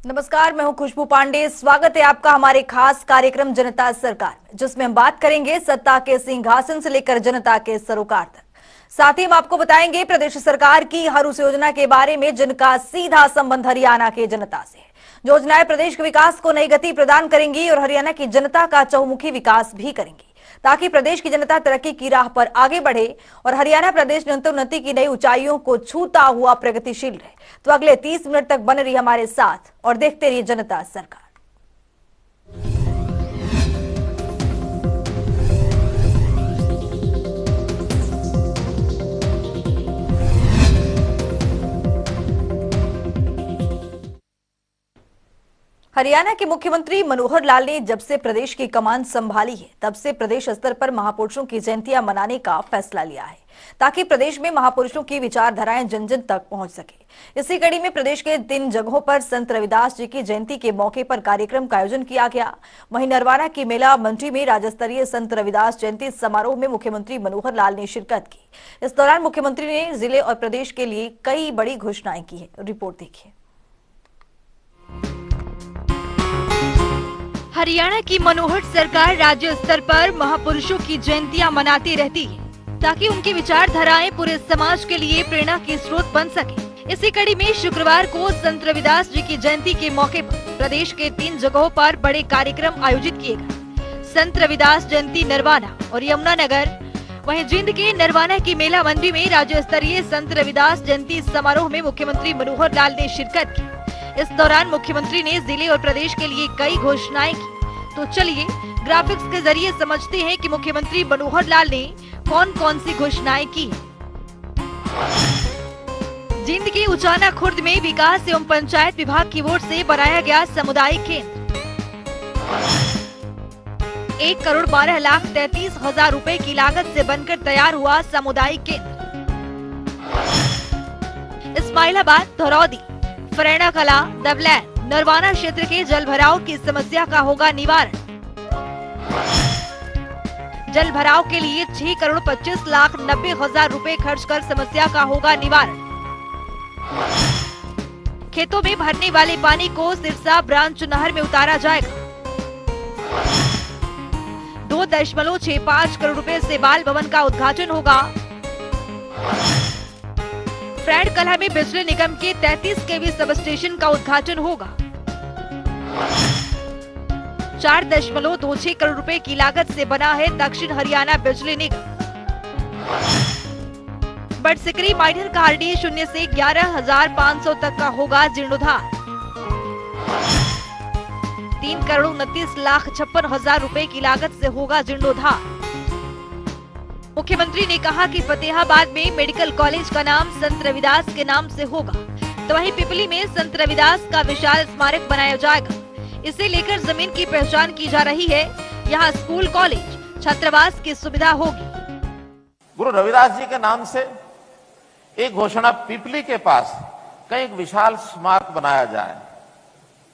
नमस्कार, मैं हूं खुशबू पांडे। स्वागत है आपका हमारे खास कार्यक्रम जनता सरकार में, जिसमें हम बात करेंगे सत्ता के सिंहासन से लेकर जनता के सरोकार तक। साथ ही हम आपको बताएंगे प्रदेश सरकार की हर उस योजना के बारे में जिनका सीधा संबंध हरियाणा की जनता से है। योजनाएं प्रदेश के विकास को नई गति प्रदान करेंगी और हरियाणा की जनता का चहुमुखी विकास भी करेंगी, ताकि प्रदेश की जनता तरक्की की राह पर आगे बढ़े और हरियाणा प्रदेश निरंतर उन्नति की नई ऊंचाइयों को छूता हुआ प्रगतिशील रहे। तो अगले 30 मिनट तक बने रहिए हमारे साथ और देखते रहिए जनता सरकार। हरियाणा के मुख्यमंत्री मनोहर लाल ने जब से प्रदेश की कमान संभाली है, तब से प्रदेश स्तर पर महापुरुषों की जयंतियां मनाने का फैसला लिया है, ताकि प्रदेश में महापुरुषों की विचारधाराएं जन जन तक पहुंच सके। इसी कड़ी में प्रदेश के 3 जगहों पर संत रविदास जी की जयंती के मौके पर कार्यक्रम का आयोजन किया गया। वहीं नरवाना की मेला मंडी में राज्य स्तरीय संत रविदास जयंती समारोह में मुख्यमंत्री मनोहर लाल ने शिरकत की। इस दौरान मुख्यमंत्री ने जिले और प्रदेश के लिए कई बड़ी घोषणाएं की है। रिपोर्ट देखिए। हरियाणा की मनोहर सरकार राज्य स्तर पर महापुरुषों की जयंतियां मनाती रहती है, ताकि उनकी विचारधाराएं पूरे समाज के लिए प्रेरणा की स्रोत बन सके। इसी कड़ी में शुक्रवार को संत रविदास जी की जयंती के मौके पर प्रदेश के 3 जगहों पर बड़े कार्यक्रम आयोजित किए गए। संत रविदास जयंती नरवाना और यमुनानगर, वहीं जींद के नरवाना की मेला मंडी में राज्य स्तरीय संत रविदास जयंती समारोह में मुख्यमंत्री मनोहर लाल ने शिरकत की। इस दौरान मुख्यमंत्री ने जिले और प्रदेश के लिए कई घोषणाएं की। तो चलिए ग्राफिक्स के जरिए समझते हैं कि मुख्यमंत्री मनोहर लाल ने कौन कौन सी घोषणाएं की। जींद के उचाना खुर्द में विकास एवं पंचायत विभाग की ओर से बनाया गया सामुदायिक केंद्र 1,12,33,000 रुपए की लागत से बनकर तैयार हुआ सामुदायिक केंद्र। इस्माइलाबाद, धरौदी, फरेना कला, दबलैन, नरवाना क्षेत्र के जल भराव की समस्या का होगा निवारण। जल भराव के लिए 6,25,90,000 रुपए खर्च कर समस्या का होगा निवारण। खेतों में भरने वाले पानी को सिरसा ब्रांच नहर में उतारा जाएगा। 2.65 करोड़ रुपए से बाल भवन का उद्घाटन होगा। फ्रैड कला में बिजली निगम के 33 केवी सब स्टेशन का उद्घाटन होगा। 4.26 करोड़ रुपए की लागत से बना है दक्षिण हरियाणा बिजली निगम। बटसिकरी माइनर का आरडी 0 से 11,500 तक का होगा जीर्णोद्धार। 3,29,56,000 रुपए की लागत से होगा जीर्णोद्धार। मुख्यमंत्री ने कहा कि फतेहाबाद में मेडिकल कॉलेज का नाम संत रविदास के नाम से होगा, तो वहीं पिपली में संत रविदास का विशाल स्मारक बनाया जाएगा। इसे लेकर जमीन की पहचान की जा रही है। यहाँ स्कूल, कॉलेज, छात्रावास की सुविधा होगी। गुरु रविदास जी के नाम से एक घोषणा पिपली के पास कहीं एक विशाल स्मारक बनाया जाए।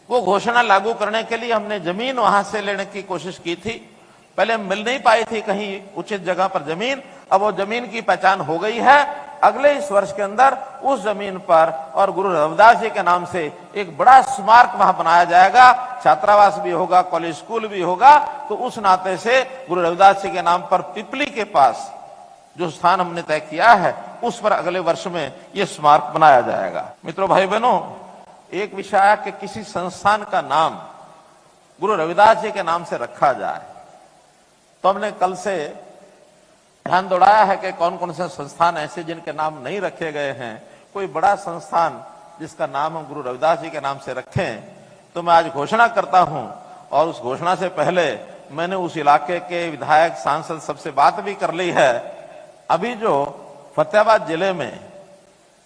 वो घोषणा लागू करने के लिए हमने जमीन वहां से लेने की कोशिश की थी। पहले मिल नहीं पाई थी कहीं उचित जगह पर जमीन। अब वो जमीन की पहचान हो गई है। अगले इस वर्ष के अंदर उस जमीन पर और गुरु रविदास जी के नाम से एक बड़ा स्मारक वहां बनाया जाएगा। छात्रावास भी होगा, कॉलेज, स्कूल भी होगा। तो उस नाते से गुरु रविदास जी के नाम पर पिपली के पास जो स्थान हमने तय किया है, उस पर अगले वर्ष में यह स्मारक बनाया जाएगा। मित्रों, भाई बहनों, एक विषय के किसी संस्थान का नाम गुरु रविदास जी के नाम से रखा जाए, तो हमने कल से ध्यान दौड़ाया है कि कौन कौन से संस्थान ऐसे जिनके नाम नहीं रखे गए हैं। कोई बड़ा संस्थान जिसका नाम हम गुरु रविदास जी के नाम से रखें। तो मैं आज घोषणा करता हूं, और उस घोषणा से पहले मैंने उस इलाके के विधायक, सांसद सबसे बात भी कर ली है। अभी जो फतेहाबाद जिले में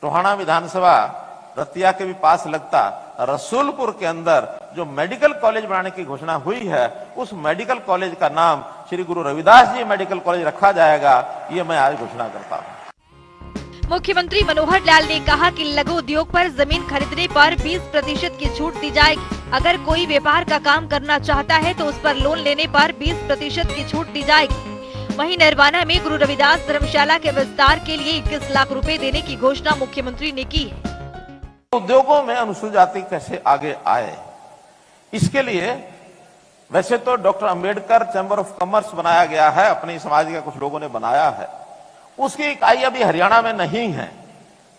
टोहाना विधानसभा रतिया के भी पास लगता रसूलपुर के अंदर जो मेडिकल कॉलेज बनाने की घोषणा हुई है, उस मेडिकल कॉलेज का नाम श्री गुरु रविदास जी मेडिकल कॉलेज रखा जाएगा। ये मैं आज घोषणा करता हूँ। मुख्यमंत्री मनोहर लाल ने कहा कि लघु उद्योग पर जमीन खरीदने पर 20% की छूट दी जाएगी। अगर कोई व्यापार का काम करना चाहता है तो उस पर लोन लेने पर 20% की छूट दी जाएगी। वहीं नरवाना में गुरु रविदास धर्मशाला के विस्तार के लिए 21 लाख रुपए देने की घोषणा मुख्यमंत्री ने की है। उद्योगों में अनुसूचित जाति कैसे आगे आए, इसके लिए वैसे तो doctor Ambedkar chamber of commerce बनाया गया है, अपने समाज के कुछ लोगों ने बनाया है, उसकी इकाई अभी हरियाणा में नहीं है।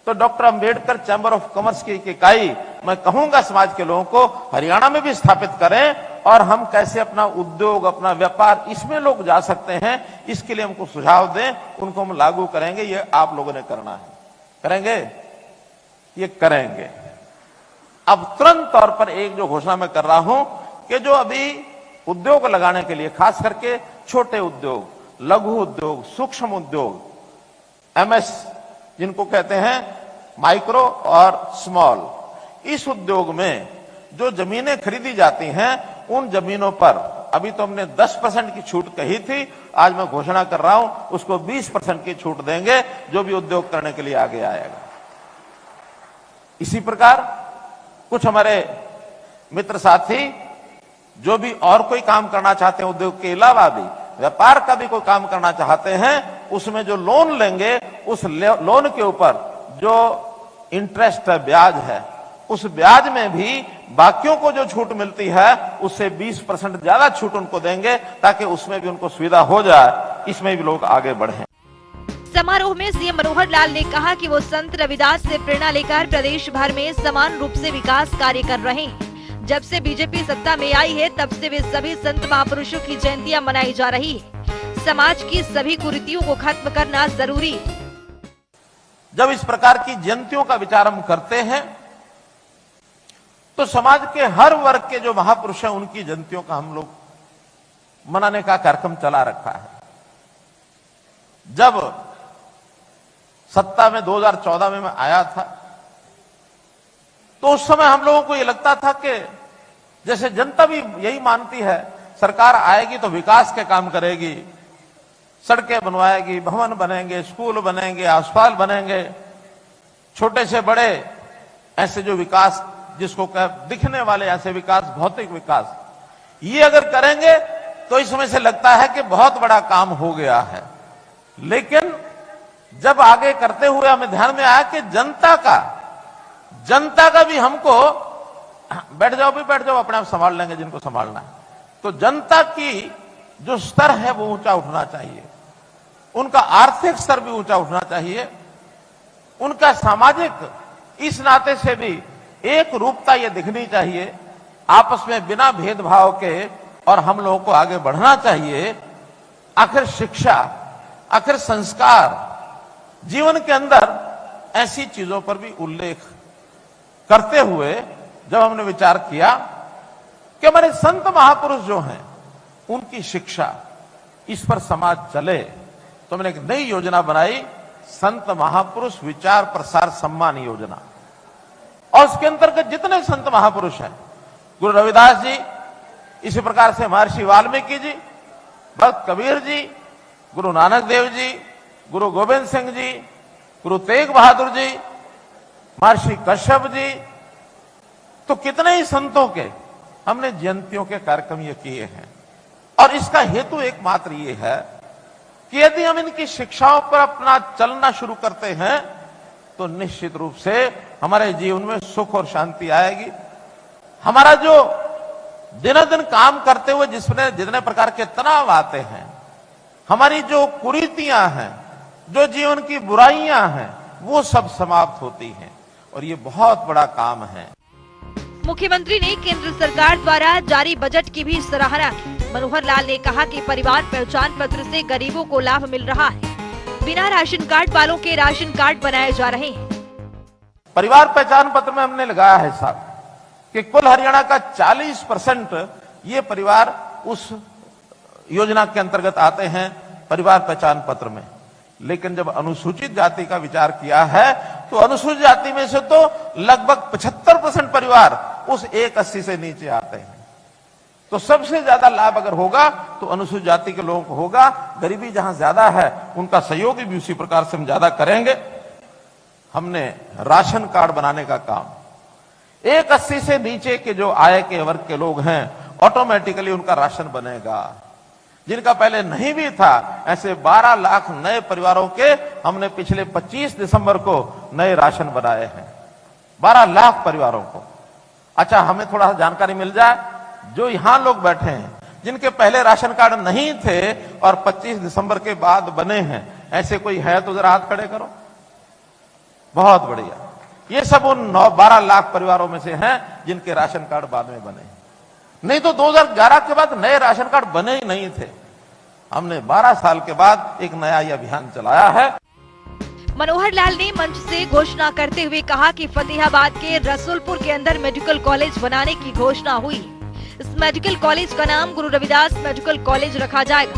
तो doctor Ambedkar chamber of commerce की एक इकाई मैं कहूंगा समाज के लोगों को हरियाणा में भी स्थापित करें, और हम कैसे अपना उद्योग, अपना व्यापार, इसमें लोग जा सकते हैं, इसके लिए हमको सुझाव दें, उनको हम लागू करेंगे। ये आप लोगों ने करना है। करेंगे? ये करेंगे। अब तुरंत तौर पर एक जो घोषणा मैं कर रहा हूं कि जो अभी उद्योग लगाने के लिए, खास करके छोटे उद्योग, लघु उद्योग, सूक्ष्म उद्योग, एमएस जिनको कहते हैं, माइक्रो और स्मॉल, इस उद्योग में जो जमीनें खरीदी जाती हैं, उन जमीनों पर अभी तो हमने 10% की छूट कही थी, आज मैं घोषणा कर रहा हूं उसको 20% की छूट देंगे, जो भी उद्योग करने के लिए आगे आएगा। इसी प्रकार कुछ हमारे मित्र साथी जो भी और कोई काम करना चाहते हैं, उद्योग के अलावा भी व्यापार का भी कोई काम करना चाहते हैं, उसमें जो लोन लेंगे, उस लोन के ऊपर जो इंटरेस्ट है, ब्याज है, उस ब्याज में भी बाकियों को जो छूट मिलती है उससे 20% ज्यादा छूट उनको देंगे, ताकि उसमें भी उनको सुविधा हो जाए, इसमें भी लोग आगे बढ़ें। समारोह में सीएम मनोहर लाल ने कहा कि वो संत रविदास से प्रेरणा लेकर प्रदेश भर में समान रूप से विकास कार्य कर रहे हैं। जब से बीजेपी सत्ता में आई है, तब से वे सभी संत महापुरुषों की जयंतियां मनाई जा रही है। समाज की सभी कुरीतियों को खत्म करना जरूरी है। जब इस प्रकार की जयंतियों का विचार हम करते हैं, तो समाज के हर वर्ग के जो महापुरुष हैं, उनकी जयंतियों का हम लोग मनाने का कार्यक्रम चला रखा है। जब सत्ता में 2014 में मैं आया था, तो उस समय हम लोगों को यह लगता था कि जैसे जनता भी यही मानती है, सरकार आएगी तो विकास के काम करेगी, सड़कें बनवाएगी, भवन बनेंगे, स्कूल बनेंगे, अस्पताल बनेंगे, छोटे से बड़े ऐसे जो विकास जिसको दिखने वाले ऐसे विकास, भौतिक विकास, ये अगर करेंगे तो इस समय से लगता है कि बहुत बड़ा काम हो गया है। लेकिन जब आगे करते हुए हमें ध्यान में आया कि जनता का भी हमको, बैठ जाओ अपने आप संभाल लेंगे जिनको संभालना है, तो जनता की जो स्तर है वो ऊंचा उठना चाहिए, उनका आर्थिक स्तर भी ऊंचा उठना चाहिए, उनका सामाजिक इस नाते से भी एक रूपता ये दिखनी चाहिए, आपस में बिना भेदभाव के, और हम लोगों को आगे बढ़ना चाहिए। आखिर शिक्षा, आखिर संस्कार, जीवन के अंदर ऐसी चीजों पर भी उल्लेख करते हुए जब हमने विचार किया कि हमारे संत महापुरुष जो हैं, उनकी शिक्षा, इस पर समाज चले, तो मैंने एक नई योजना बनाई, संत महापुरुष विचार प्रसार सम्मान योजना। और उसके अंतर्गत जितने संत महापुरुष हैं, गुरु रविदास जी, इसी प्रकार से महर्षि वाल्मीकि जी, भक्त कबीर जी, गुरु नानक देव जी, गुरु गोविंद सिंह जी, गुरु तेग बहादुर जी, महर्षि कश्यप जी, तो कितने ही संतों के हमने जयंतियों के कार्यक्रम ये किए हैं। और इसका हेतु एकमात्र ये है कि यदि हम इनकी शिक्षाओं पर अपना चलना शुरू करते हैं, तो निश्चित रूप से हमारे जीवन में सुख और शांति आएगी। हमारा जो दिन काम करते हुए जिसमें जितने प्रकार के तनाव आते हैं, हमारी जो कुरीतियां हैं, जो जीवन की बुराइयां हैं, वो सब समाप्त होती हैं, और ये बहुत बड़ा काम है। मुख्यमंत्री ने केंद्र सरकार द्वारा जारी बजट की भी सराहना की। मनोहर लाल ने कहा कि परिवार पहचान पत्र से गरीबों को लाभ मिल रहा है, बिना राशन कार्ड वालों के राशन कार्ड बनाए जा रहे हैं। परिवार पहचान पत्र में हमने लगाया है साहब कि कुल हरियाणा का 40% ये परिवार उस योजना के अंतर्गत आते हैं, परिवार पहचान पत्र में। लेकिन जब अनुसूचित जाति का विचार किया है, तो अनुसूचित जाति में से तो लगभग 75% परिवार उस 180 से नीचे आते हैं। तो सबसे ज्यादा लाभ अगर होगा तो अनुसूचित जाति के लोगों को होगा। गरीबी जहां ज्यादा है, उनका सहयोग भी उसी प्रकार से हम ज्यादा करेंगे। हमने राशन कार्ड बनाने का काम, 180 से नीचे के जो आय के वर्ग के लोग हैं, ऑटोमेटिकली उनका राशन बनेगा। जिनका पहले नहीं भी था, ऐसे 12 लाख नए परिवारों के हमने पिछले 25 दिसंबर को नए राशन बनाए हैं। 12 लाख परिवारों को। अच्छा, हमें थोड़ा सा जानकारी मिल जाए, जो यहां लोग बैठे हैं जिनके पहले राशन कार्ड नहीं थे और 25 दिसंबर के बाद बने हैं, ऐसे कोई है तो जरा हाथ खड़े करो। बहुत बढ़िया, ये सब उन 12 लाख परिवारों में से हैं जिनके राशन कार्ड बाद में बने। नहीं तो 2011 के बाद नए राशन कार्ड बने ही नहीं थे। हमने 12 साल के बाद एक नया ये अभियान चलाया है। मनोहर लाल ने मंच से घोषणा करते हुए कहा कि फतेहाबाद के रसूलपुर के अंदर मेडिकल कॉलेज बनाने की घोषणा हुई। इस मेडिकल कॉलेज का नाम गुरु रविदास मेडिकल कॉलेज रखा जाएगा।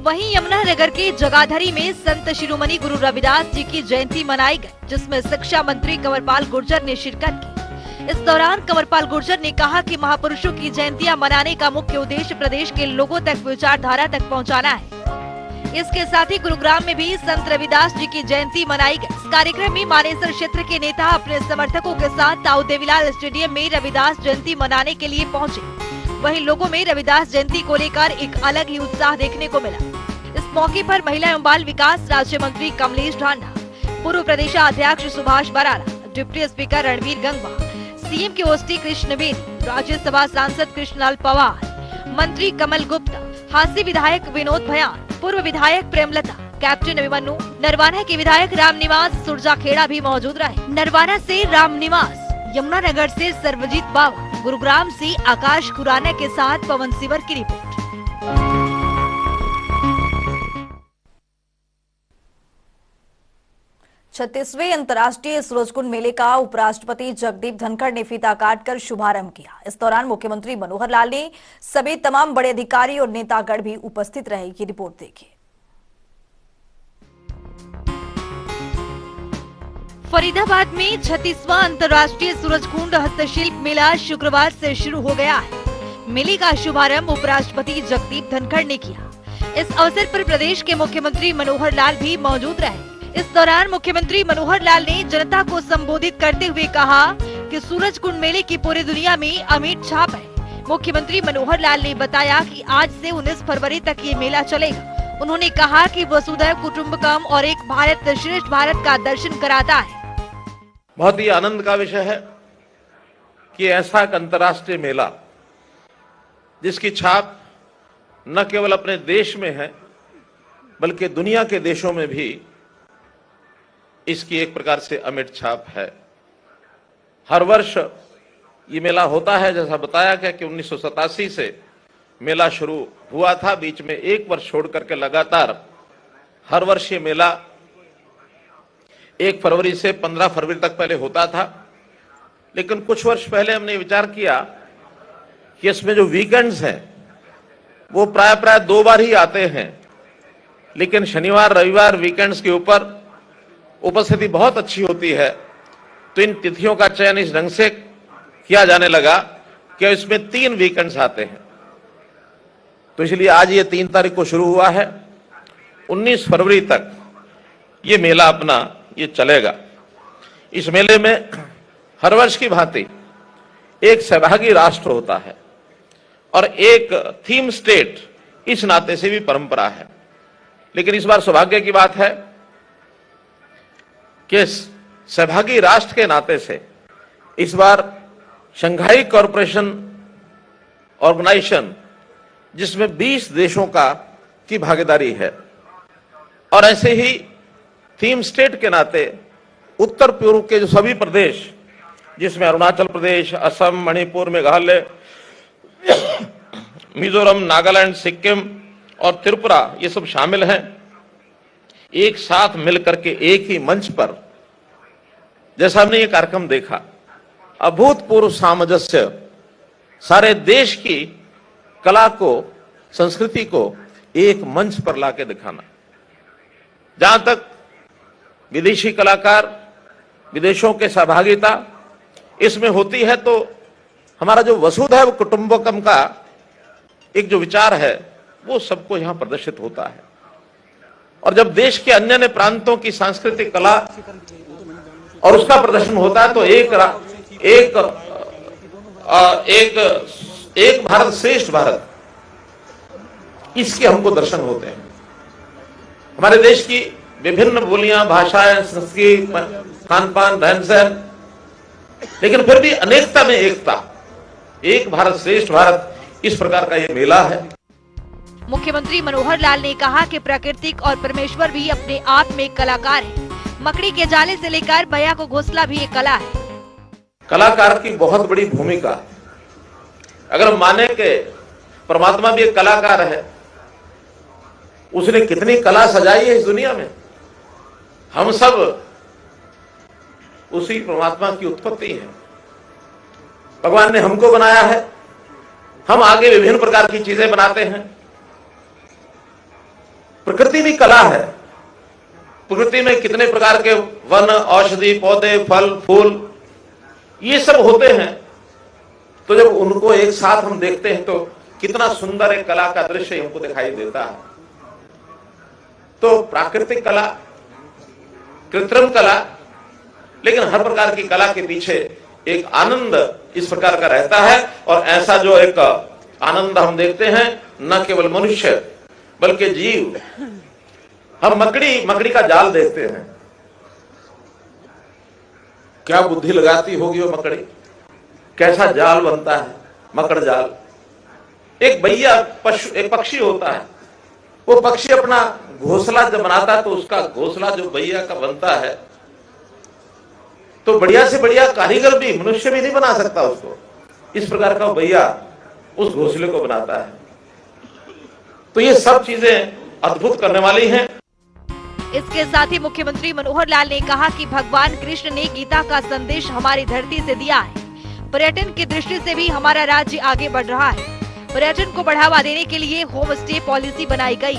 वहीं यमुनानगर के जगाधरी में संत शिरोमणि गुरु रविदास जी की जयंती मनाई गई, जिसमें शिक्षा मंत्री कंवरपाल गुर्जर ने शिरकत की। इस दौरान कंवरपाल गुर्जर ने कहा कि महापुरुषों की जयंतियां मनाने का मुख्य उद्देश्य प्रदेश के लोगों तक विचारधारा तक पहुंचाना है। इसके साथ ही गुरुग्राम में भी संत रविदास जी की जयंती मनाई गई। इस कार्यक्रम में मानेसर क्षेत्र के नेता अपने समर्थकों के साथ ताऊ देवीलाल स्टेडियम में रविदास जयंती मनाने के लिए पहुंचे। वहीं लोगों में रविदास जयंती को लेकर एक अलग ही उत्साह देखने को मिला। इस मौके पर महिला एवं बाल विकास राज्य मंत्री कमलेश ढांडा, पूर्व प्रदेशाध्यक्ष Subhash Barala, deputy speaker Ranveer Gangwa, CM के ओएसडी कृष्ण बेदी, राज्यसभा सांसद कृष्णलाल पवार, मंत्री कमल गुप्ता, हांसी विधायक विनोद भयान, पूर्व विधायक प्रेमलता, कैप्टन अभिमन्यु, नरवाना के विधायक रामनिवास सुरजाखेड़ा भी मौजूद रहे। नरवाना से रामनिवास, यमुनानगर से सर्वजीत बावा, गुरुग्राम से आकाश खुराना के साथ पवन सिवर की रिपोर्ट। छत्तीसवें अंतर्राष्ट्रीय सूरजकुंड मेले का उपराष्ट्रपति जगदीप धनखड़ ने फीता काटकर शुभारंभ किया। इस दौरान मुख्यमंत्री मनोहर लाल ने सभी तमाम बड़े अधिकारी और नेतागण भी उपस्थित रहे। की रिपोर्ट देखिए। फरीदाबाद में 36वां अंतर्राष्ट्रीय सूरजकुंड हस्तशिल्प मेला शुक्रवार से शुरू हो गया है। मेले का शुभारंभ उपराष्ट्रपति जगदीप धनखड़ ने किया। इस अवसर पर प्रदेश के मुख्यमंत्री मनोहर लाल भी मौजूद रहे। इस दौरान मुख्यमंत्री मनोहर लाल ने जनता को संबोधित करते हुए कहा कि सूरजकुंड मेले की पूरी दुनिया में अमिट छाप है। मुख्यमंत्री मनोहर लाल ने बताया कि आज से 19 फरवरी तक ये मेला चलेगा। उन्होंने कहा कि वसुधैव कुटुंबकम और एक भारत श्रेष्ठ भारत का दर्शन कराता है। बहुत ही आनंद का विषय है कि ऐसा एक अंतर्राष्ट्रीय मेला जिसकी छाप न केवल अपने देश में है बल्कि दुनिया के देशों में भी इसकी एक प्रकार से अमिट छाप है। हर वर्ष ये मेला होता है। जैसा बताया गया कि 1987 से मेला शुरू हुआ था, बीच में एक वर्ष छोड़ करके लगातार हर वर्ष ये मेला 1 फरवरी से 15 फरवरी तक पहले होता था। लेकिन कुछ वर्ष पहले हमने विचार किया कि इसमें जो वीकेंड्स हैं वो प्राय 2 बार ही आते हैं, लेकिन शनिवार रविवार वीकेंड्स के ऊपर उपस्थिति बहुत अच्छी होती है। तो इन तिथियों का चयन इस ढंग से किया जाने लगा कि इसमें 3 वीकेंड्स आते हैं। तो इसलिए आज ये 3 तारीख को शुरू हुआ है, 19 फरवरी तक ये मेला अपना ये चलेगा। इस मेले में हर वर्ष की भांति एक सहभागी राष्ट्र होता है और एक थीम स्टेट इस नाते से भी परंपरा है। लेकिन इस बार सौभाग्य की बात है कि सहभागी राष्ट्र के नाते से इस बार शंघाई कॉरपोरेशन ऑर्गेनाइजेशन, जिसमें 20 देशों की भागीदारी है, और ऐसे ही थीम स्टेट के नाते उत्तर पूर्व के जो सभी प्रदेश, जिसमें अरुणाचल प्रदेश, असम, मणिपुर, मेघालय, मिजोरम, नागालैंड, सिक्किम और त्रिपुरा, ये सब शामिल हैं, एक साथ मिलकर के एक ही मंच पर जैसा हमने ये कार्यक्रम देखा, अभूतपूर्व सामंजस्य, सारे देश की कला को, संस्कृति को एक मंच पर लाके दिखाना। जहां तक विदेशी कलाकार, विदेशों के सहभागिता इसमें होती है, तो हमारा जो वसुधैव कुटुंबकम का एक जो विचार है वो सबको यहां प्रदर्शित होता है। और जब देश के अन्य प्रांतों की सांस्कृतिक कला और उसका प्रदर्शन होता है, तो एक भारत श्रेष्ठ भारत, इसके हमको दर्शन होते हैं। हमारे देश की विभिन्न बोलियां, भाषाएं, संस्कृति, खान पान, रहन सहन, लेकिन फिर भी अनेकता में एकता, एक भारत श्रेष्ठ भारत, इस प्रकार का ये मेला है। मुख्यमंत्री मनोहर लाल ने कहा कि प्राकृतिक और परमेश्वर भी अपने आप में एक कलाकार है। मकड़ी के जाले से लेकर बया को घोंसला भी एक कला है। कलाकार की बहुत बड़ी भूमिका, अगर हम माने कि परमात्मा भी एक कलाकार है, उसने कितनी कला सजाई है इस दुनिया में। हम सब उसी परमात्मा की उत्पत्ति है। भगवान ने हमको बनाया है, हम आगे विभिन्न प्रकार की चीजें बनाते हैं। प्रकृति भी कला है। प्रकृति में कितने प्रकार के वन, औषधि, पौधे, फल, फूल, ये सब होते हैं। तो जब उनको एक साथ हम देखते हैं तो कितना सुंदर एक कला का दृश्य हमको दिखाई देता है। तो प्राकृतिक कला, कृत्रिम कला, लेकिन हर प्रकार की कला के पीछे एक आनंद इस प्रकार का रहता है। और ऐसा जो एक आनंद हम देखते हैं, न केवल मनुष्य बल्कि जीव। हम मकड़ी का जाल देखते हैं, क्या बुद्धि लगाती होगी वो मकड़ी, कैसा जाल बनता है, मकड़ जाल। एक बैया एक पक्षी होता है, वो पक्षी अपना घोंसला जब बनाता है तो उसका घोंसला जो बैया का बनता है, तो बढ़िया से बढ़िया कारीगर भी, मनुष्य भी नहीं बना सकता उसको। इस प्रकार का बैया उस घोंसले को बनाता है। तो ये सब चीजें अद्भुत करने वाली हैं। इसके साथ ही मुख्यमंत्री मनोहर लाल ने कहा कि भगवान कृष्ण ने गीता का संदेश हमारी धरती से दिया है। पर्यटन की दृष्टि से भी हमारा राज्य आगे बढ़ रहा है। पर्यटन को बढ़ावा देने के लिए होम स्टे पॉलिसी बनाई गई।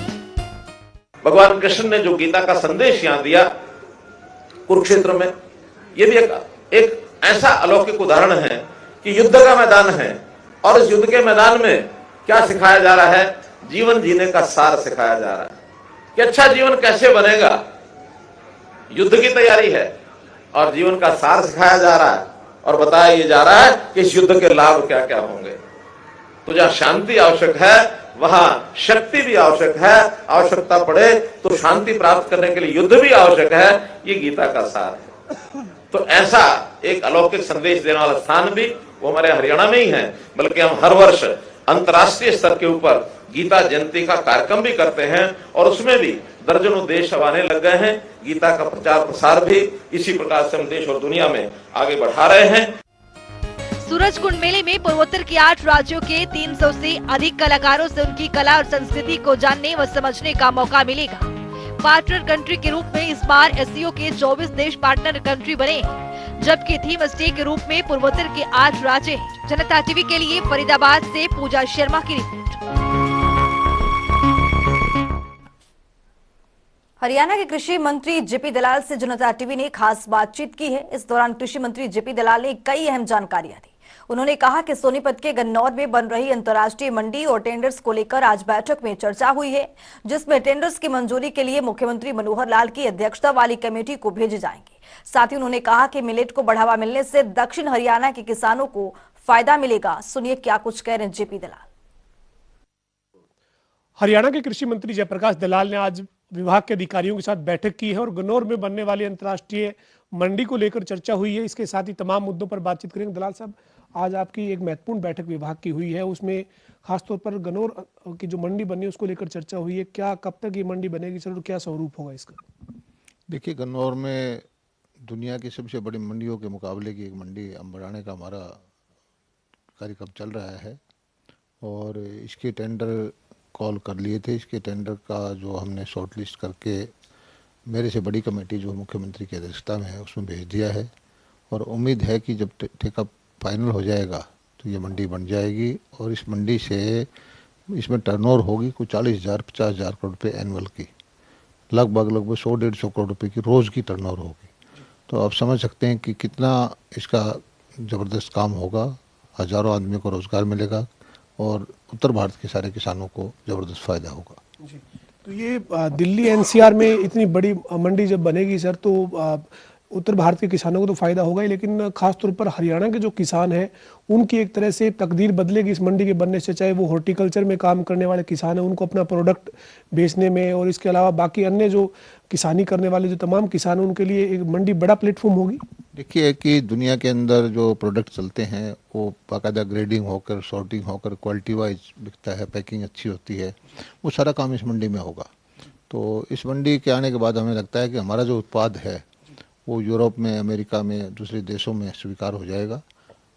भगवान कृष्ण ने जो गीता का संदेश यहाँ दिया कुरुक्षेत्र में, ये भी एक ऐसा अलौकिक उदाहरण है कि युद्ध का मैदान है और इस युद्ध के मैदान में क्या सिखाया जा रहा है, जीवन जीने का सार सिखाया जा रहा है कि अच्छा जीवन कैसे बनेगा। युद्ध की तैयारी है और जीवन का सार सिखाया जा रहा है और बताया ये जा रहा है कि इस युद्ध के लाभ क्या क्या होंगे। तो जहां शांति आवश्यक है वहां शक्ति भी आवश्यक है। आवश्यकता पड़े तो शांति प्राप्त करने के लिए युद्ध भी आवश्यक है। ये गीता का सार है। तो ऐसा एक अलौकिक संदेश देने वाला स्थान भी वो हमारे हरियाणा में ही है, बल्कि हम हर वर्ष अंतर्राष्ट्रीय स्तर के ऊपर गीता जयंती का कार्यक्रम भी करते हैं और उसमें भी दर्जनों देश अब आने लग गए हैं। गीता का प्रचार प्रसार भी इसी प्रकार से हम देश और दुनिया में आगे बढ़ा रहे हैं। सूरजकुंड मेले में पूर्वोत्तर के 8 राज्यों के 300 से अधिक कलाकारों से उनकी कला और संस्कृति को जानने व समझने का मौका मिलेगा। पार्टनर कंट्री के रूप में इस बार एससीओ के 24 देश पार्टनर कंट्री बने, जबकि थीम स्टे के रूप में पूर्वोत्तर के 8 राज्य हैं। जनता टीवी के लिए फरीदाबाद से पूजा शर्मा की रिपोर्ट। हरियाणा के कृषि मंत्री जेपी दलाल से जनता टीवी ने खास बातचीत की है। इस दौरान कृषि मंत्री जेपी दलाल ने कई अहम जानकारियां दी। उन्होंने कहा कि सोनीपत के गन्नौर में बन रही अंतर्राष्ट्रीय मंडी और टेंडर्स को लेकर आज बैठक में चर्चा हुई है, जिसमें टेंडर्स की मंजूरी के लिए मुख्यमंत्री मनोहर लाल की अध्यक्षता वाली कमेटी को भेजे जाएंगे। साथ ही उन्होंने कहा कि मिलेट को बढ़ावा मिलने से दक्षिण हरियाणा के किसानों को फायदा मिलेगा। सुनिए क्या कुछ कह रहे हैं जेपी दलाल। हरियाणा के कृषि मंत्री जयप्रकाश दलाल ने आज विभाग के अधिकारियों के साथ बैठक की है और गन्नौर में बनने वाली अंतर्राष्ट्रीय मंडी को लेकर चर्चा हुई है। इसके साथ ही तमाम मुद्दों पर बातचीत करेंगे। दलाल साहब, आज आपकी एक महत्वपूर्ण बैठक विभाग की हुई है, उसमें खासतौर पर गन्नौर की जो मंडी बननी है उसको लेकर चर्चा हुई है। क्या, कब तक ये मंडी बनेगी सर और क्या स्वरूप होगा इसका? देखिए, गन्नौर में दुनिया की सबसे बड़ी मंडियों के मुकाबले की एक मंडी बढ़ाने का हमारा कार्यक्रम चल रहा है और इसके टेंडर कॉल कर लिए थे। इसके टेंडर का जो हमने शॉर्ट लिस्ट करके मेरे से बड़ी कमेटी जो मुख्यमंत्री की अध्यक्षता में है उसमें भेज दिया है और उम्मीद है कि जब ठेका फाइनल हो जाएगा तो ये मंडी बन जाएगी और इस मंडी से इसमें टर्नओवर होगी कुछ 40,000-50,000 करोड़ रुपये एनुअल की, लगभग 100-150 करोड़ रुपये की रोज़ की टर्नओवर होगी। तो आप समझ सकते हैं कि कितना इसका ज़बरदस्त काम होगा। हज़ारों आदमियों को रोज़गार मिलेगा और उत्तर भारत के सारे किसानों को ज़बरदस्त फ़ायदा होगा जी। तो ये दिल्ली एनसीआर में इतनी बड़ी मंडी जब बनेगी सर, तो उत्तर भारत के किसानों को तो फायदा होगा ही, लेकिन खासतौर पर हरियाणा के जो किसान हैं उनकी एक तरह से तकदीर बदलेगी इस मंडी के बनने से। चाहे वो हॉर्टिकल्चर में काम करने वाले किसान हैं, उनको अपना प्रोडक्ट बेचने में, और इसके अलावा बाकी अन्य जो किसानी करने वाले जो तमाम किसान हैं उनके लिए एक मंडी बड़ा प्लेटफॉर्म होगी। देखिए कि दुनिया के अंदर जो प्रोडक्ट चलते हैं वो बाकायदा ग्रेडिंग होकर, सॉर्टिंग होकर, क्वालिटी वाइज बिकता है, पैकिंग अच्छी होती है, वो सारा काम इस मंडी में होगा। तो इस मंडी के आने के बाद हमें लगता है कि हमारा जो उत्पाद है वो यूरोप में, अमेरिका में, दूसरे देशों में स्वीकार हो जाएगा,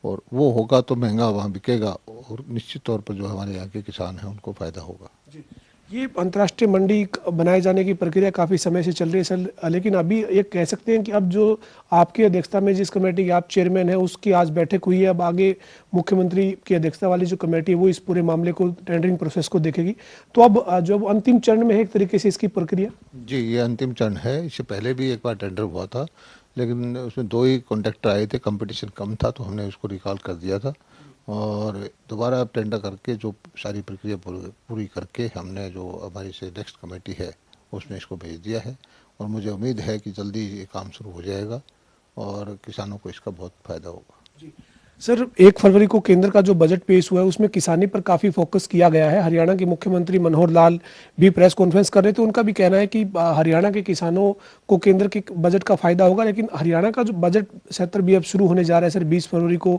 और वो होगा तो महंगा वहाँ बिकेगा, और निश्चित तौर पर जो हमारे यहाँ के किसान हैं उनको फ़ायदा होगा। ये अंतर्राष्ट्रीय मंडी बनाए जाने की प्रक्रिया काफ़ी समय से चल रही है सर, लेकिन अभी ये कह सकते हैं कि अब जो आपकी अध्यक्षता में जिस कमेटी के आप चेयरमैन हैं उसकी आज बैठक हुई है, अब आगे मुख्यमंत्री की अध्यक्षता वाली जो कमेटी है वो इस पूरे मामले को, टेंडरिंग प्रोसेस को देखेगी। तो अब जो अंतिम चरण में है एक तरीके से इसकी प्रक्रिया। जी, ये अंतिम चरण है। इससे पहले भी एक बार टेंडर हुआ था, लेकिन उसमें 2 ही कॉन्ट्रैक्टर आए थे, कंपटीशन कम था, तो हमने उसको रिकॉल कर दिया था, और दोबारा अब टेंडर करके जो सारी प्रक्रिया पूरी करके हमने जो हमारी से नेक्स्ट कमेटी है उसमें इसको भेज दिया है, और मुझे उम्मीद है कि जल्दी ये काम शुरू हो जाएगा और किसानों को इसका बहुत फ़ायदा होगा। सर 1 फरवरी को केंद्र का जो बजट पेश हुआ है उसमें किसानी पर काफी फोकस किया गया है। हरियाणा के मुख्यमंत्री मनोहर लाल भी प्रेस कॉन्फ्रेंस कर रहे थे, उनका भी कहना है कि हरियाणा के किसानों को केंद्र के बजट का फायदा होगा, लेकिन हरियाणा का जो बजट सत्र भी अब शुरू होने जा रहा है सर, 20 फरवरी को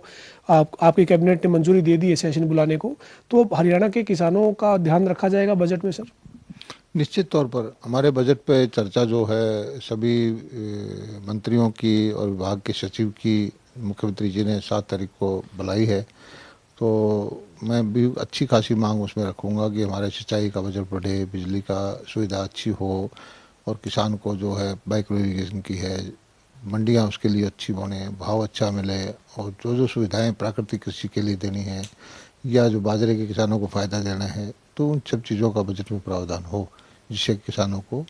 आपकी कैबिनेट ने मंजूरी दे दी है सेशन बुलाने को, तो हरियाणा के किसानों का ध्यान रखा जाएगा बजट में सर? निश्चित तौर पर हमारे बजट पे चर्चा जो है सभी मंत्रियों की और विभाग के सचिव की मुख्यमंत्री जी ने 7 तारीख को बुलाई है, तो मैं भी अच्छी खासी मांग उसमें रखूँगा कि हमारे सिंचाई का बजट बढ़े, बिजली का सुविधा अच्छी हो, और किसान को जो है माइक्रो इरिगेशन की है, मंडियाँ उसके लिए अच्छी बने, भाव अच्छा मिले, और जो सुविधाएं प्राकृतिक कृषि के लिए देनी है या जो बाजरे के किसानों को फ़ायदा देना है, तो उन सब चीज़ों का बजट में प्रावधान हो जिससे किसानों को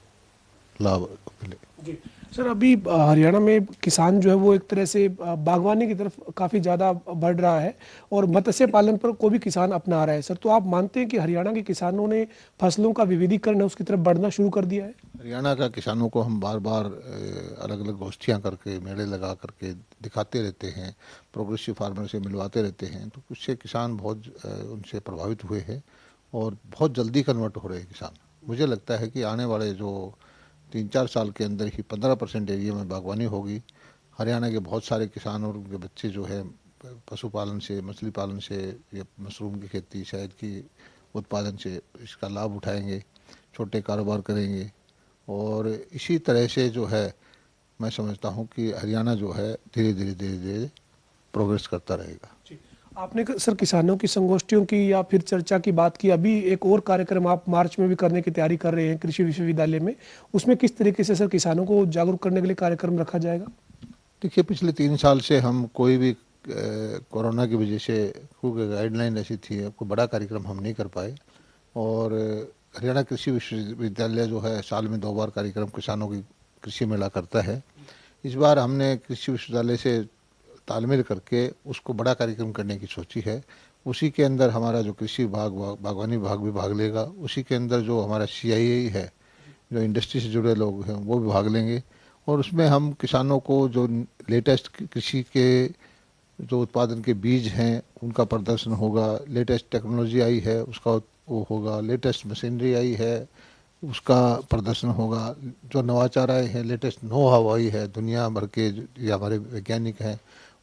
लाभ मिले। जी सर, अभी हरियाणा में किसान जो है वो एक तरह से बागवानी की तरफ काफ़ी ज़्यादा बढ़ रहा है, और मत्स्य पालन पर को भी किसान अपना रहा है सर, तो आप मानते हैं कि हरियाणा के किसानों ने फसलों का विविधीकरण है उसकी तरफ बढ़ना शुरू कर दिया है? हरियाणा का किसानों को हम बार बार अलग अलग गोष्ठियाँ करके, मेले लगा करके दिखाते रहते हैं, प्रोग्रेसिव फार्मर से मिलवाते रहते हैं, तो उससे किसान बहुत उनसे प्रभावित हुए हैं और बहुत जल्दी कन्वर्ट हो रहे हैं किसान। मुझे लगता है कि आने वाले जो 3-4 साल के अंदर ही 15% एरिया में बागवानी होगी। हरियाणा के बहुत सारे किसान और उनके बच्चे जो है पशुपालन से, मछली पालन से, या मशरूम की खेती, शहद की उत्पादन से इसका लाभ उठाएंगे, छोटे कारोबार करेंगे, और इसी तरह से जो है मैं समझता हूँ कि हरियाणा जो है धीरे धीरे प्रोग्रेस करता रहेगा। आपने सर किसानों की संगोष्ठियों की या फिर चर्चा की बात की, अभी एक और कार्यक्रम आप मार्च में भी करने की तैयारी कर रहे हैं कृषि विश्वविद्यालय में, उसमें किस तरीके से सर किसानों को जागरूक करने के लिए कार्यक्रम रखा जाएगा? देखिए, पिछले 3 साल से हम कोई भी कोरोना की वजह से क्योंकि गाइडलाइन ऐसी थी, कोई बड़ा कार्यक्रम हम नहीं कर पाए, और हरियाणा कृषि विश्वविद्यालय जो है साल में 2 बार कार्यक्रम किसानों की कृषि मेला करता है। इस बार हमने कृषि विश्वविद्यालय से तालमेल करके उसको बड़ा कार्यक्रम करने की सोची है। उसी के अंदर हमारा जो कृषि विभाग, बागवानी विभाग भी भाग लेगा, उसी के अंदर जो हमारा CII है, जो इंडस्ट्री से जुड़े लोग हैं वो भी भाग लेंगे, और उसमें हम किसानों को जो लेटेस्ट कृषि के जो उत्पादन के बीज हैं उनका प्रदर्शन होगा, लेटेस्ट टेक्नोलॉजी आई है उसका वो होगा, लेटेस्ट मशीनरी आई है उसका प्रदर्शन होगा, जो नवाचार आए हैं, लेटेस्ट नो हाउ आई है दुनिया भर के या हमारे वैज्ञानिक हैं,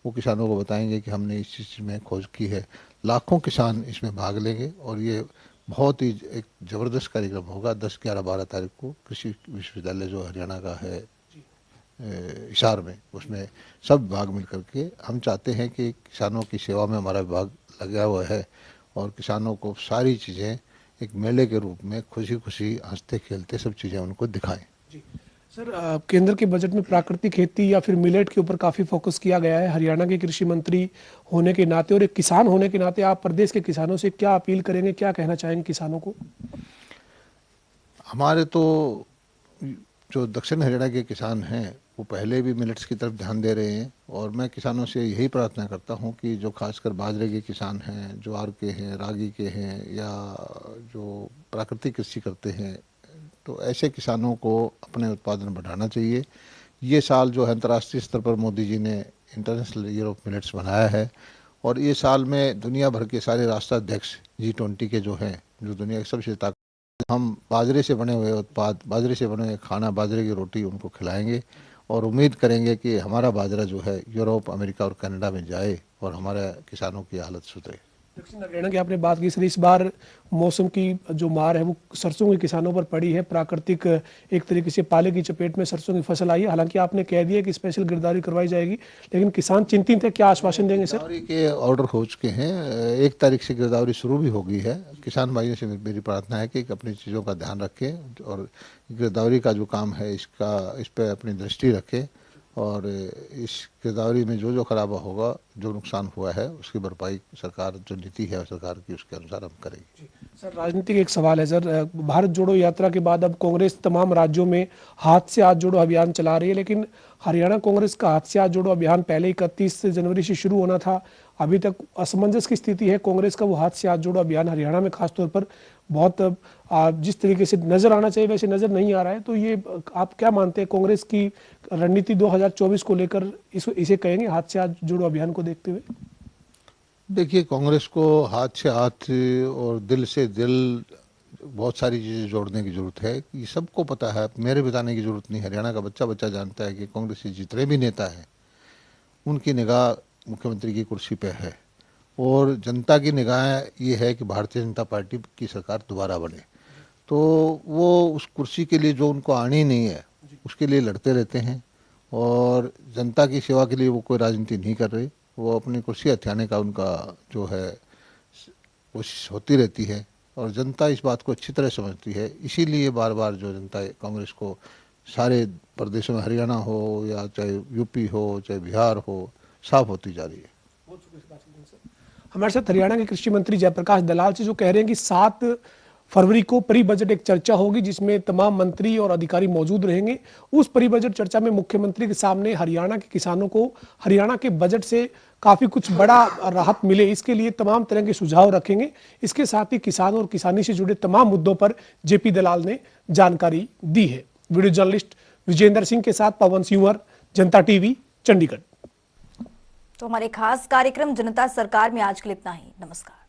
वो किसानों को बताएंगे कि हमने इस चीज़ में खोज की है। लाखों किसान इसमें भाग लेंगे, और ये बहुत ही एक ज़बरदस्त कार्यक्रम होगा 10, 11, 12 तारीख को कृषि विश्वविद्यालय जो हरियाणा का है हिसार में, उसमें सब विभाग मिल करके हम चाहते हैं कि किसानों की सेवा में हमारा विभाग लगा हुआ है, और किसानों को सारी चीज़ें एक मेले के रूप में खुशी खुशी हंसते खेलते सब चीज़ें उनको दिखाएं। सर केंद्र के बजट में प्राकृतिक खेती या फिर मिलेट के ऊपर काफ़ी फोकस किया गया है। हरियाणा के कृषि मंत्री होने के नाते और एक किसान होने के नाते आप प्रदेश के किसानों से क्या अपील करेंगे, क्या कहना चाहेंगे किसानों को? हमारे तो जो दक्षिण हरियाणा के किसान हैं वो पहले भी मिलेट्स की तरफ ध्यान दे रहे हैं, और मैं किसानों से यही प्रार्थना करता हूं कि जो खासकर बाजरे के किसान हैं, ज्वार के हैं, रागी के हैं, या जो प्राकृतिक कृषि करते हैं, तो ऐसे किसानों को अपने उत्पादन बढ़ाना चाहिए, ये साल जो है अंतर्राष्ट्रीय स्तर पर मोदी जी ने इंटरनेशनल ईयर ऑफ मिलेट्स बनाया है और ये साल में दुनिया भर के सारे राष्ट्राध्यक्ष G20 के जो हैं, जो दुनिया के सबसे हम बाजरे से बने हुए उत्पाद, बाजरे से बने हुए खाना, बाजरे की रोटी उनको खिलाएंगे और उम्मीद करेंगे कि हमारा बाजरा जो है यूरोप, अमेरिका और कनाडा में जाए और हमारे किसानों की हालत सुधरे। दक्षिण हरियाणा की आपने बात की सर, इस बार मौसम की जो मार है वो सरसों के किसानों पर पड़ी है। प्राकृतिक एक तरीके से पाले की चपेट में सरसों की फसल आई है। हालांकि आपने कह दिया कि स्पेशल गिरदावरी करवाई जाएगी, लेकिन किसान चिंतित है। क्या आश्वासन देंगे सर? गिरदावरी के ऑर्डर हो चुके हैं, 1 तारीख से गिरदावरी शुरू भी हो गई है। किसान भाइयों से मेरी प्रार्थना है कि अपनी चीज़ों का ध्यान रखें और गिरदावरी का जो काम है इस पर अपनी दृष्टि रखें और इस गिरदावरी में जो खराबा होगा, जो नुकसान हुआ है, उसकी भरपाई सरकार जो नीति है सरकार की उसके अनुसार हम करेंगे। सर, राजनीतिक एक सवाल है सर। भारत जोड़ो यात्रा के बाद अब कांग्रेस तमाम राज्यों में हाथ से हाथ जोड़ो अभियान चला रही है, लेकिन हरियाणा कांग्रेस का हाथ से हाथ जोड़ो अभियान पहले 31 जनवरी से शुरू होना था। अभी तक असमंजस की स्थिति है कांग्रेस का। वो हाथ से हाथ जोड़ो अभियान हरियाणा में खासतौर पर बहुत जिस तरीके से नजर आना चाहिए वैसे नजर नहीं आ रहा है। तो ये आप क्या मानते हैं, कांग्रेस की रणनीति 2024 को लेकर इसे कहेंगे हाथ से हाथ जोड़ो अभियान को देखते हुए? देखिए, कांग्रेस को हाथ से हाथ और दिल से दिल बहुत सारी चीज़ें जोड़ने की ज़रूरत है। ये सबको पता है, मेरे बताने की ज़रूरत नहीं। हरियाणा का बच्चा बच्चा जानता है कि कांग्रेस के जितने भी नेता हैं उनकी निगाह मुख्यमंत्री की कुर्सी पे है और जनता की निगाह ये है कि भारतीय जनता पार्टी की सरकार दोबारा बने। तो वो उस कुर्सी के लिए जो उनको आनी नहीं है उसके लिए लड़ते रहते हैं और जनता की सेवा के लिए वो कोई राजनीति नहीं कर रहे। वो अपनी कुर्सी हथियाने का उनका जो है कोशिश होती रहती है और जनता इस बात को अच्छी तरह समझती है। इसीलिए बार बार जो जनता कांग्रेस को सारे प्रदेशों में, हरियाणा हो या चाहे यूपी हो चाहे बिहार हो, साफ होती जा रही है। हमारे साथ हरियाणा के कृषि मंत्री जयप्रकाश दलाल से जो कह रहे हैं कि 7 फरवरी को प्री बजट एक चर्चा होगी जिसमें तमाम मंत्री और अधिकारी मौजूद रहेंगे। उस प्री बजट चर्चा में मुख्यमंत्री के सामने हरियाणा के किसानों को हरियाणा के बजट से काफी कुछ बड़ा राहत मिले, इसके लिए तमाम तरह के सुझाव रखेंगे। इसके साथ ही किसान और किसानी से जुड़े तमाम मुद्दों पर जेपी दलाल ने जानकारी दी है। वीडियो जर्नलिस्ट विजेंद्र सिंह के साथ पवन सिंह, जनता टीवी, चंडीगढ़। तो हमारे खास कार्यक्रम जनता सरकार में आज के लिए इतना ही। नमस्कार।